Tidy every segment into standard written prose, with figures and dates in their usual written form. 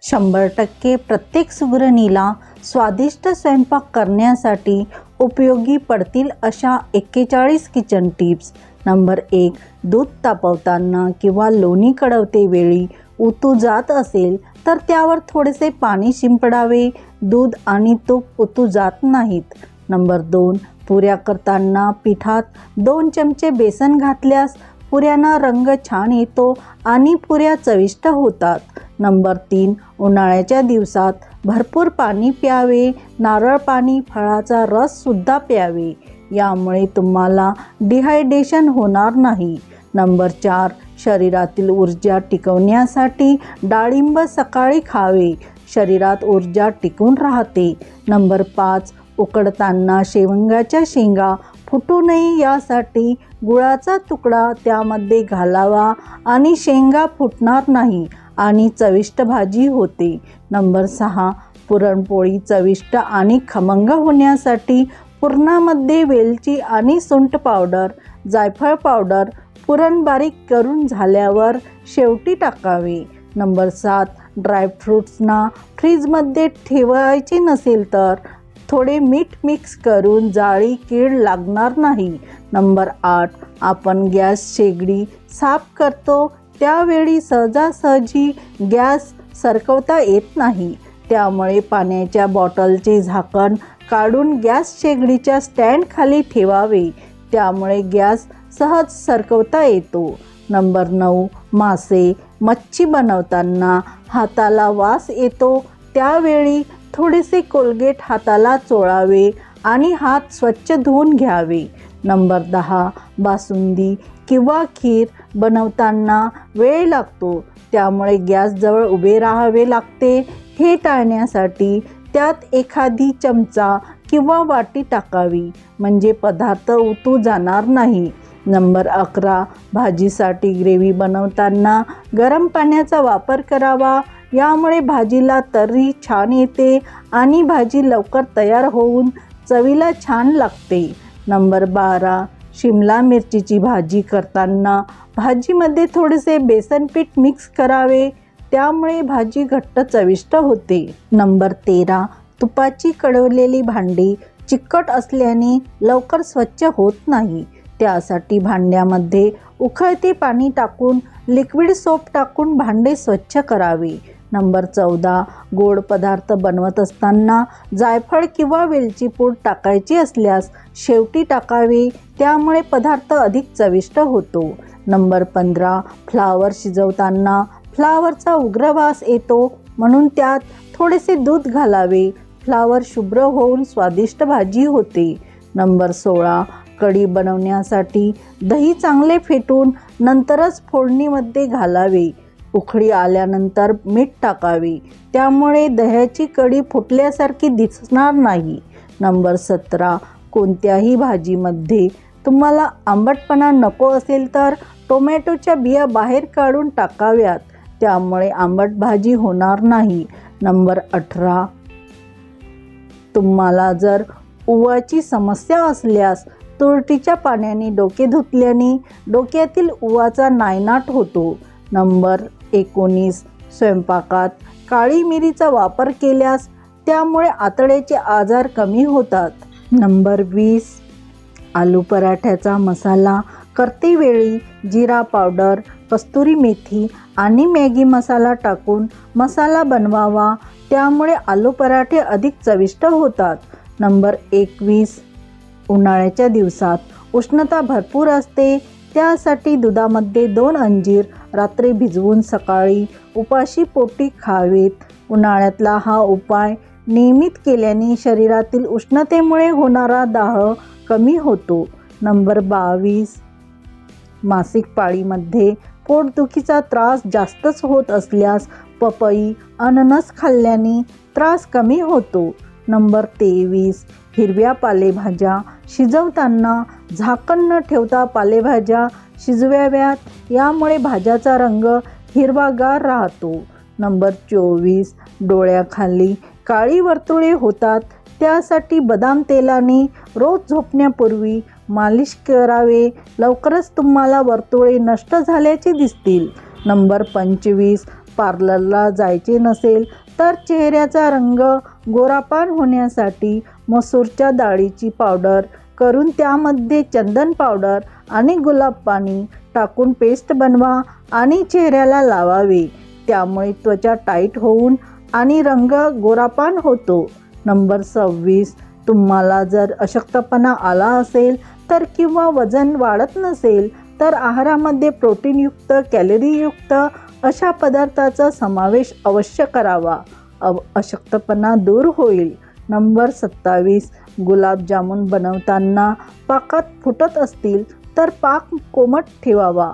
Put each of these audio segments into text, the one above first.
100% प्रत्येक सुगरणीला स्वादिष्ट स्वयंपाक करण्यासाठी उपयोगी पडतील अशा 41 किचन टिप्स. नंबर 1. दूध तापवताना किंवा लोणी कडवते वेळी उतू जात असेल तर त्यावर थोडेसे पाणी शिंपडावे. दूध आणि तूप उतू जात नाहीत. नंबर 2. पुऱ्या करताना पिठात 2 चमचे बेसन घातल्यास पुऱ्यांना रंग छान येतो आणि पुऱ्या चविष्ट होतात. नंबर 3. उन्हाळ्याच्या दिवसात भरपूर पाणी प्यावे. नारळ पाणी, फळाचा रससुद्धा प्यावे. यामुळे तुम्हाला डिहायड्रेशन होणार नाही. नंबर 4. शरीरातील ऊर्जा टिकवण्यासाठी डाळिंब सकाळी खावे. शरीरात ऊर्जा टिकून राहते. नंबर 5. उकडताना शेवंगाच्या शेंगा फुटू नये यासाठी गुळाचा तुकडा त्यामध्ये घालावा आणि शेंगा फुटणार नाही आणि चविष्ट भाजी होते. नंबर 6. पुरणपोळी चविष्ट आणि खमंग होण्यासाठी पुरणामध्ये वेलची आणि सुंठ पावडर, जायफळ पावडर पुरण बारीक करून झाल्यावर शेवटी टाकावे. नंबर 7. ड्रायफ्रूट्सना फ्रीजमध्ये ठेवायचे नसेल तर थोडे मीठ मिक्स करून जाळी कीड लागणार नाही. नंबर 8. आपण गॅस शेगडी साफ करतो त्यावेळी सहजासहजी गॅस सरकवता येत नाही. त्यामुळे पाण्याच्या बॉटलचे झाकण काढून गॅस शेगडीच्या स्टँडखाली ठेवावे. त्यामुळे गॅस सहज सरकवता येतो. नंबर 9. मासे, मच्छी बनवताना हाताला वास येतो त्यावेळी थोडेसे कोलगेट हाताला चोळावे आणि हात स्वच्छ धुवून घ्यावे. नंबर 10. बासुंदी किंवा खीर बनवताना वेळ लागतो त्यामुळे गॅसजवळ उभे राहावे लागते. हे टाळण्यासाठी त्यात एखादी चमचा किंवा वाटी टाकावी म्हणजे पदार्थ उतू जाणार नाही. नंबर 11. भाजीसाठी ग्रेव्ही बनवताना गरम पाण्याचा वापर करावा. यामुळे भाजीला तर्री छान येते आणि भाजी लवकर तयार होऊन चवीला छान लागते. नंबर 12. शिमला मिरचीची भाजी करताना भाजीमध्ये थोडेसे बेसन पीठ मिक्स करावे. त्यामुळे भाजी घट्ट चविष्ट होते. नंबर 13. तुपाची कडवलेली भांडी चिकट असल्याने लवकर स्वच्छ होत नाही. त्यासाठी भांड्यामध्ये उकळते पाणी टाकून लिक्विड सोप टाकून भांडे स्वच्छ करावे. नंबर 14. गोड पदार्थ बनवत असताना जायफळ किंवा वेलची पूड टाकायची असल्यास शेवटी टाकावे. त्यामुळे पदार्थ अधिक चविष्ट होतो. नंबर 15. फ्लावर शिजवताना फ्लावरचा उग्र वास येतो म्हणून त्यात थोडेसे दूध घालावे. फ्लावर शुभ्र होऊन स्वादिष्ट भाजी होते. नंबर 16. कढी बनवण्यासाठी दही चांगले फेटून नंतरच फोडणीमध्ये घालावे. उकळी आल्यानंतर मीठ टाकावे. त्यामुळे दह्याची कढी फुटल्यासारखी दिसणार नाही. नंबर 17. कोणत्याही भाजीमध्ये तुम्हाला आंबटपणा नको असेल तर टोमॅटोच्या बिया बाहेर काढून टाकाव्यात. त्यामुळे आंबट भाजी होणार नाही. नंबर 18. तुम्हाला जर उवाची समस्या असल्यास तुरटीच्या पाण्याने डोके धुतल्याने डोक्यातील उवाचा नायनाट होतो. नंबर 19. स्वयंपाकात काळी मिरीचा वापर केल्यास त्यामुळे आतड्याचे आजार कमी होतात. नंबर 20. आलू पराठ्याचा मसाला करतेवेळी जिरा पावडर, कस्तुरी मेथी आणि मॅगी मसाला टाकून मसाला बनवावा. त्यामुळे आलू पराठे अधिक चविष्ट होतात. नंबर 21. उन्हाळ्याच्या दिवसात उष्णता भरपूर असते त्यासाठी दुधामध्ये 2 अंजीर रात्री भिजवून सकाळी उपाशी पोटी खावेत. उन्हाळ्यातला हा उपाय नियमित केल्याने शरीरातील उष्णतेमुळे होणारा दाह कमी होतो. नंबर 22. मासिक पाळीमध्ये पोटदुखीचा त्रास जास्तच होत असल्यास पपई, अननस खाल्ल्याने त्रास कमी होतो. नंबर 23. हिरव्या पालेभाज्या शिजवताना झाकण न ठेवता पालेभाज्या शिजवाव्यात. यामुळे भाज्याचा रंग हिरवागार राहतो. नंबर 24. डोळ्याखाली काळी वर्तुळे होतात त्यासाठी बदाम तेलाने रोज झोपण्यापूर्वी मालिश करावे. लवकरच तुम्हाला वर्तुळे नष्ट झाल्याचे दिसतील. नंबर 25. पार्लरला जायचे नसेल तर चेहऱ्याचा रंग गोरापान होण्यासाठी मसूरच्या डाळीची पावडर करून त्यामध्ये चंदन पावडर आणि गुलाब पाणी टाकून पेस्ट बनवा आणि चेहऱ्याला लावावे. त्यामुळे त्वचा टाईट होऊन आणि रंग गोरापान होतो. नंबर 26, तुम्हाला जर अशक्तपणा आला असेल तर किंवा वजन वाढत नसेल तर आहारामध्ये प्रोटीनयुक्त कॅलरीयुक्त अशा पदार्थाचा समावेश अवश्य करावा. अशक्तपणा दूर होईल. नंबर 27, गुलाबजामुन बनवताना पाकात फुटत असतील तर पाक कोमट ठेवावा.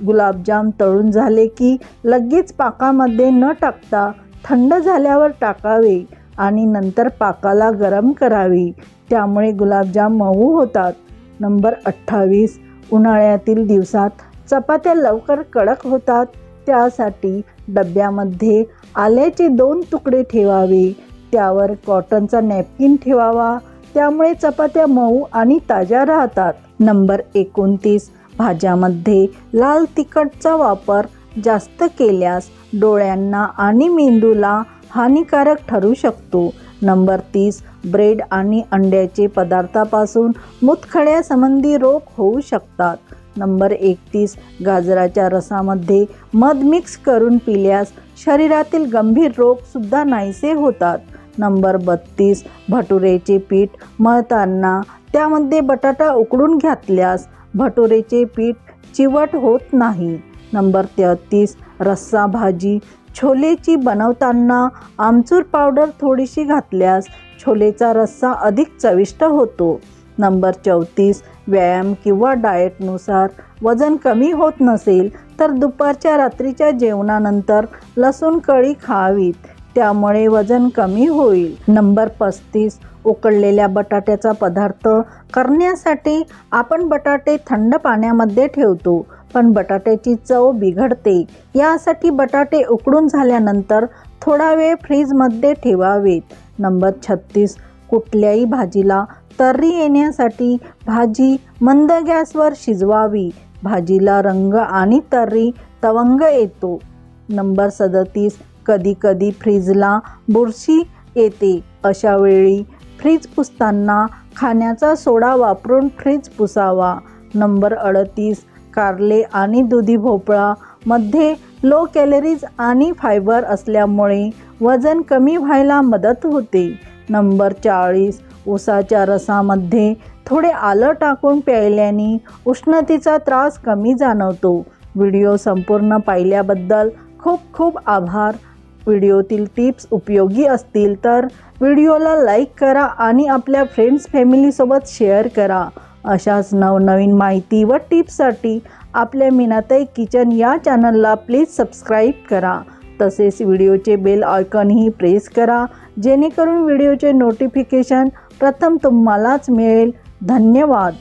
गुलाबजाम तळून झाले की लगेच पाकामध्ये न टाकता थंड झाल्यावर टाकावे आणि नंतर पाकाला गरम करावी. त्यामुळे गुलाबजाम मऊ होतात. नंबर 28, उन्हाळ्यातील दिवसात चपात्या लवकर कडक होतात. त्यासाठी डब्यामध्ये आल्याचे 2 तुकडे ठेवावे. त्यावर कॉटनचा नॅपकिन ठेवावा. त्यामुळे चपात्या मऊ आणि ताज्या राहतात. नंबर 29, भाज्यामध्ये लाल तिखटचा वापर जास्त केल्यास डोळ्यांना आणि मेंदूला हानिकारक ठरू शकतो. नंबर 30, ब्रेड आणि अंड्याचे पदार्थापासून मूतखड्यासंबंधी रोग होऊ शकतात. नंबर 31, गाजराच्या रसामध्ये मध मिक्स करून पिल्यास शरीरातील गंभीर रोगसुद्धा नाहीसे होतात. नंबर 32, भटुरेचे पीठ मळताना त्यामध्ये बटाटा उकडून घातल्यास भटुरेचे पीठ चिवट होत नाही. नंबर 33, रस्सा भाजी छोलेची बनवताना आमचूर पावडर थोडीशी घातल्यास छोलेचा रस्सा अधिक चविष्ट होतो. नंबर 34, व्यायाम किंवा डाएटनुसार वजन कमी होत नसेल तर दुपारच्या रात्रीच्या जेवणानंतर लसूण कढी खावीत. त्यामुळे वजन कमी होईल. नंबर 35, उकडलेल्या बटाट्याचा पदार्थ करण्यासाठी आपण बटाटे थंड पाण्यामध्ये ठेवतो पण बटाट्याची चव बिघडते. यासाठी बटाटे उकडून झाल्यानंतर थोडा वेळ फ्रीजमध्ये ठेवावेत. नंबर 36, कुठल्याही भाजीला तर्री येण्यासाठी भाजी मंद गॅसवर शिजवावी. भाजीला रंग आणि तर्री तवंग येतो. नंबर 37, कधीकधी फ्रीजला बुरशी येते. अशा वेळी फ्रीज पुसताना खाण्याचा सोडा वापरून फ्रीज पुसावा. नंबर 38, कारले आणि दुधी भोपळा मध्ये लो कॅलरीज आणि फायबर असल्यामुळे वजन कमी व्हायला मदत होते. नंबर 40, उसाच्या रसामध्ये थोडे आलं टाकून प्यायल्याने उष्णतेचा त्रास कमी जाणवतो. व्हिडिओ संपूर्ण पाहिल्याबद्दल खूप खूप आभार. व्हिडिओतील टिप्स उपयोगी असतील तर व्हिडिओला लाईक करा आणि आपल्या फ्रेंड्स फॅमिलीसोबत शेअर करा. अशाच नवनवीन माहिती व टिप्ससाठी आपल्या मीनाताई किचन या चॅनलला प्लीज सबस्क्राईब करा. तसेच व्हिडिओचे बेल आयकॉनही प्रेस करा जेणेकरून व्हिडिओचे नोटिफिकेशन प्रथम तुम्हालाच मिळेल. धन्यवाद.